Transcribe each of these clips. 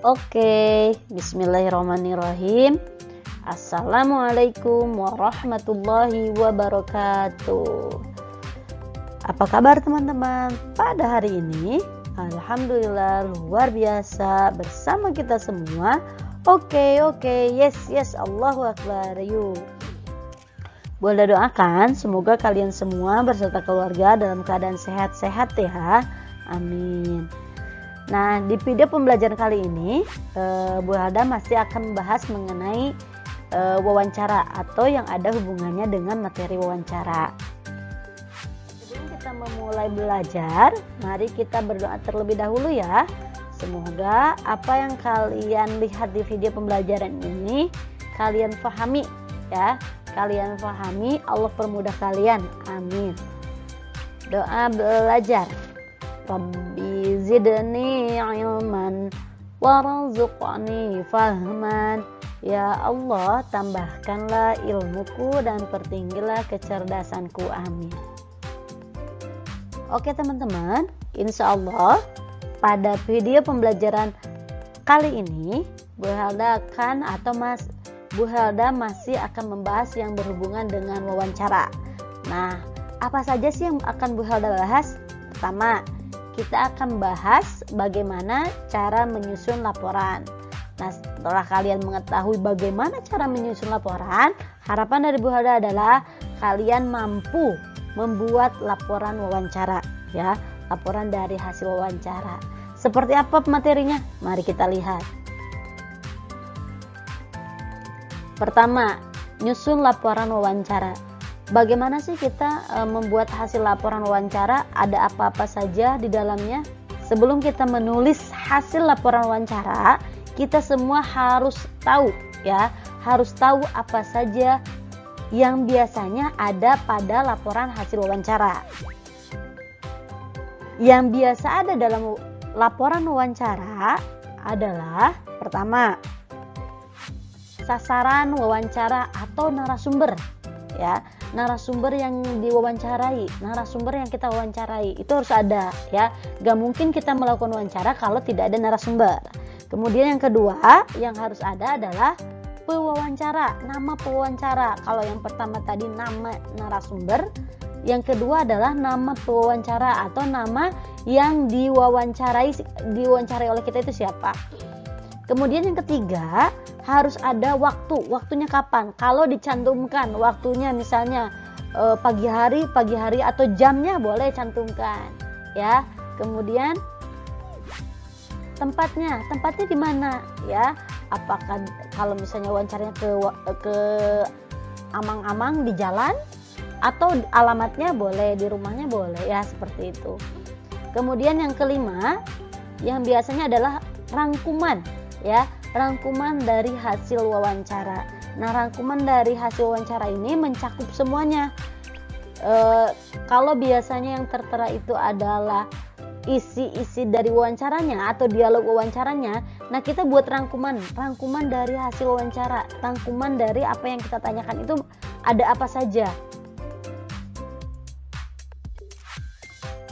Oke, bismillahirrahmanirrahim. Assalamualaikum warahmatullahi wabarakatuh. Apa kabar teman-teman? Pada hari ini, alhamdulillah luar biasa bersama kita semua. Oke, yes, Allahu Akbar. Yuk. Boleh doakan semoga kalian semua berserta keluarga dalam keadaan sehat-sehat ya. Amin. Nah, di video pembelajaran kali ini Bu Helda masih akan membahas mengenai wawancara atau yang ada hubungannya dengan materi wawancara. Sebelum kita memulai belajar, mari kita berdoa terlebih dahulu ya. Semoga apa yang kalian lihat di video pembelajaran ini kalian pahami ya. Kalian pahami, Allah permudah kalian. Amin. Doa belajar. Rabbi zidni ilman warzuqni fahman. Ya Allah, tambahkanlah ilmuku dan pertinggilah kecerdasanku. Amin. Oke teman-teman, insya Allah pada video pembelajaran kali ini Bu Helda masih akan membahas yang berhubungan dengan wawancara. Nah, apa saja sih yang akan Bu Helda bahas? Pertama, kita akan bahas bagaimana cara menyusun laporan. Nah, setelah kalian mengetahui bagaimana cara menyusun laporan, harapan dari Bu Helda adalah kalian mampu membuat laporan wawancara ya, laporan dari hasil wawancara. Seperti apa materinya? Mari kita lihat. Pertama, nyusun laporan wawancara. Bagaimana sih kita membuat hasil laporan wawancara? Ada apa-apa saja di dalamnya? Sebelum kita menulis hasil laporan wawancara, kita semua harus tahu ya, harus tahu apa saja yang biasanya ada pada laporan hasil wawancara. Yang biasa ada dalam laporan wawancara adalah pertama, sasaran wawancara atau narasumber ya. Narasumber yang diwawancarai, narasumber yang kita wawancarai itu harus ada ya. Gak mungkin kita melakukan wawancara kalau tidak ada narasumber. Kemudian yang kedua yang harus ada adalah pewawancara, nama pewawancara. Kalau yang pertama tadi nama narasumber, yang kedua adalah nama pewawancara atau nama yang diwawancarai oleh kita itu siapa. Kemudian yang ketiga harus ada waktunya kapan. Kalau dicantumkan waktunya misalnya pagi hari atau jamnya boleh cantumkan ya. Kemudian tempatnya di mana ya? Apakah kalau misalnya wawancaranya ke amang-amang di jalan atau alamatnya boleh di rumahnya boleh ya, seperti itu. Kemudian yang kelima yang biasanya adalah rangkuman ya, rangkuman dari hasil wawancara. Nah, rangkuman dari hasil wawancara ini mencakup semuanya. Kalau biasanya yang tertera itu adalah isi-isi dari wawancaranya atau dialog wawancaranya, nah kita buat rangkuman dari hasil wawancara, rangkuman dari apa yang kita tanyakan itu ada apa saja.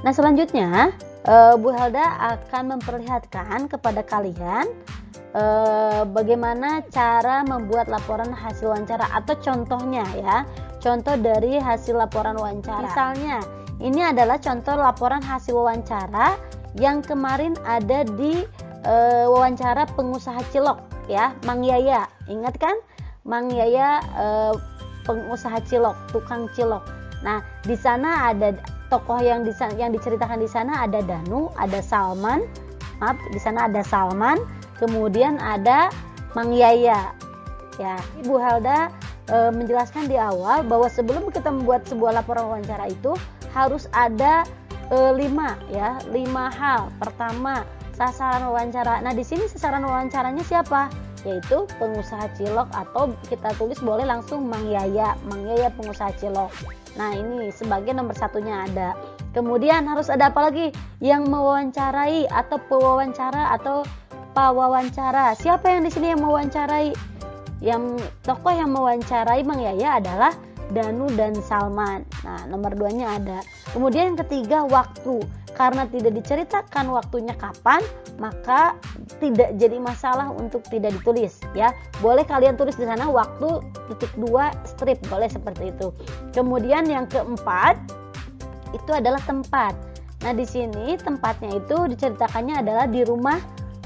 Nah, selanjutnya Bu Helda akan memperlihatkan kepada kalian bagaimana cara membuat laporan hasil wawancara atau contohnya ya, contoh dari hasil laporan wawancara. Misalnya ini adalah contoh laporan hasil wawancara yang kemarin ada di wawancara pengusaha cilok ya, Mang Yaya. Ingat kan Mang Yaya, pengusaha cilok, tukang cilok. Nah, di sana ada tokoh yang diceritakan di sana ada Danu, ada Salman. Maaf, di sana ada Salman. Kemudian ada Mang Yaya ya. Bu Helda menjelaskan di awal bahwa sebelum kita membuat sebuah laporan wawancara itu harus ada 5 hal. Pertama, sasaran wawancara. Nah, di sini sasaran wawancaranya siapa? Yaitu pengusaha cilok, atau kita tulis boleh langsung Mang Yaya pengusaha cilok. Nah, ini sebagai nomor satunya ada. Kemudian harus ada apa lagi? Yang mewawancarai atau pewawancara atau pawawancara. Siapa yang di sini yang mewawancarai? Yang tokoh yang mewawancarai Mang Yaya adalah Danu dan Salman. Nah, nomor 2-nya ada. Kemudian yang ketiga, waktu. karena tidak diceritakan waktunya kapan, maka tidak jadi masalah untuk tidak ditulis ya. Boleh kalian tulis di sana waktu .2 strip, boleh seperti itu. Kemudian yang keempat itu adalah tempat. Nah, di sini tempatnya itu diceritakannya adalah di rumah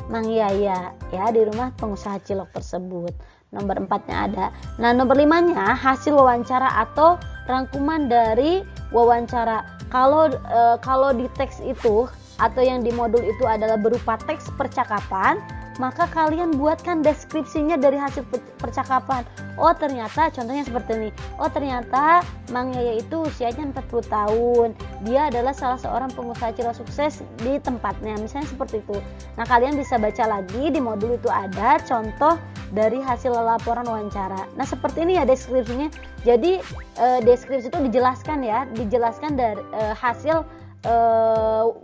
Mang Yaya ya, di rumah pengusaha cilok tersebut. Nomor 4-nya ada. Nah, nomor 5-nya hasil wawancara atau rangkuman dari wawancara. Kalau di teks itu atau yang di modul itu adalah berupa teks percakapan, maka kalian buatkan deskripsinya dari hasil percakapan. Oh, ternyata contohnya seperti ini. Oh, ternyata Mang Yaya itu usianya 40 tahun. Dia adalah salah seorang pengusaha cilok sukses di tempatnya. Misalnya seperti itu. Nah, kalian bisa baca lagi di modul itu ada contoh dari hasil laporan wawancara. Nah, seperti ini ya deskripsinya. Jadi deskripsi itu dijelaskan dari hasil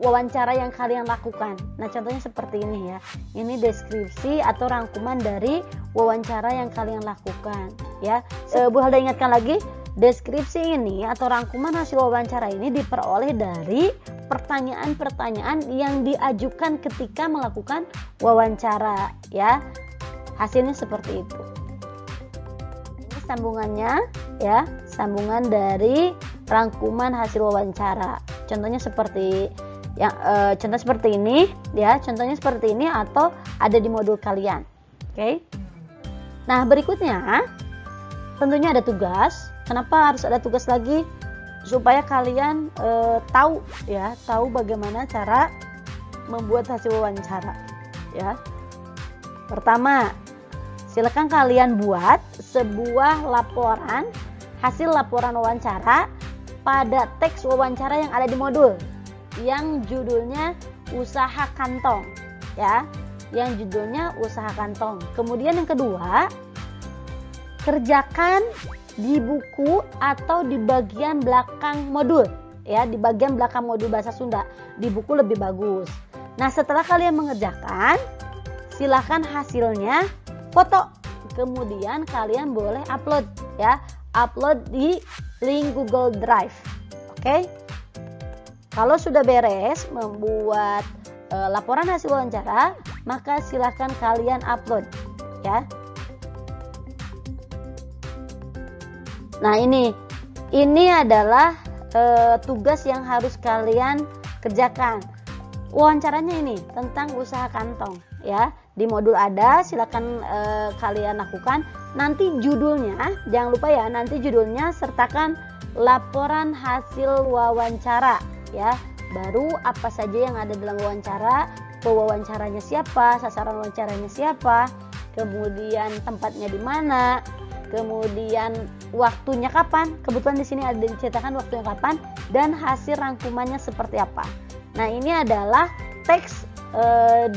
wawancara yang kalian lakukan. Nah, contohnya seperti ini ya. Ini deskripsi atau rangkuman dari wawancara yang kalian lakukan ya. Bu Halda ingatkan lagi, deskripsi ini atau rangkuman hasil wawancara ini diperoleh dari pertanyaan-pertanyaan yang diajukan ketika melakukan wawancara ya. Hasilnya seperti itu. Ini sambungannya ya, sambungan dari rangkuman hasil wawancara. Contohnya seperti contoh seperti ini ya, contohnya seperti ini atau ada di modul kalian. Oke. Nah, berikutnya tentunya ada tugas. Kenapa harus ada tugas lagi? Supaya kalian tahu bagaimana cara membuat hasil wawancara ya. Pertama, silakan kalian buat sebuah laporan hasil laporan wawancara pada teks wawancara yang ada di modul yang judulnya usaha kantong ya, yang judulnya usaha kantong. Kemudian yang kedua, kerjakan di buku atau di bagian belakang modul ya, di bagian belakang modul bahasa Sunda. Di buku lebih bagus. Nah, setelah kalian mengerjakan, silahkan hasilnya foto, kemudian kalian boleh upload ya, upload di link Google Drive. Oke. Kalau sudah beres membuat laporan hasil wawancara, maka silahkan kalian upload ya. Nah, ini adalah tugas yang harus kalian kerjakan. Wawancaranya ini tentang usaha kantong ya. Di modul ada, silakan kalian lakukan. Nanti judulnya, jangan lupa ya, nanti judulnya sertakan laporan hasil wawancara ya. Baru apa saja yang ada dalam wawancara, pewawancaranya siapa, sasaran wawancaranya siapa, kemudian tempatnya di mana, kemudian waktunya kapan. Kebetulan di sini ada diceritakan waktunya kapan dan hasil rangkumannya seperti apa. Nah, ini adalah teks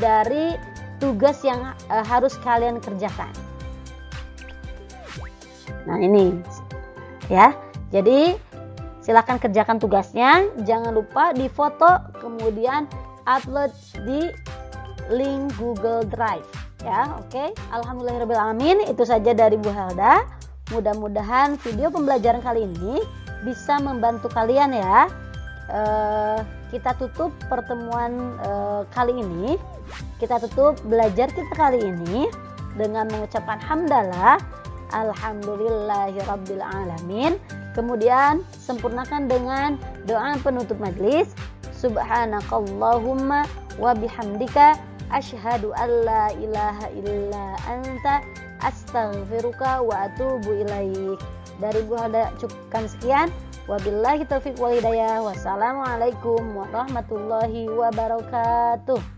dari tugas yang harus kalian kerjakan. Nah, ini ya. Jadi silakan kerjakan tugasnya, jangan lupa difoto kemudian upload di link Google Drive ya. Oke. Alhamdulillahirobbilalamin, itu saja dari Bu Helda. Mudah-mudahan video pembelajaran kali ini bisa membantu kalian ya. Kita tutup pertemuan kali ini, kita tutup belajar kita kali ini dengan mengucapkan hamdalah alhamdulillahirabbil alamin. Kemudian sempurnakan dengan doa penutup majelis, subhanakallahumma wa bihamdika asyhadu an la ilaha illa anta astaghfiruka wa atubu ilaik. Dari Bu Helda cukupkan sekian. Wabillahi taufiq wal hidayah. Wassalamualaikum warahmatullahi wabarakatuh.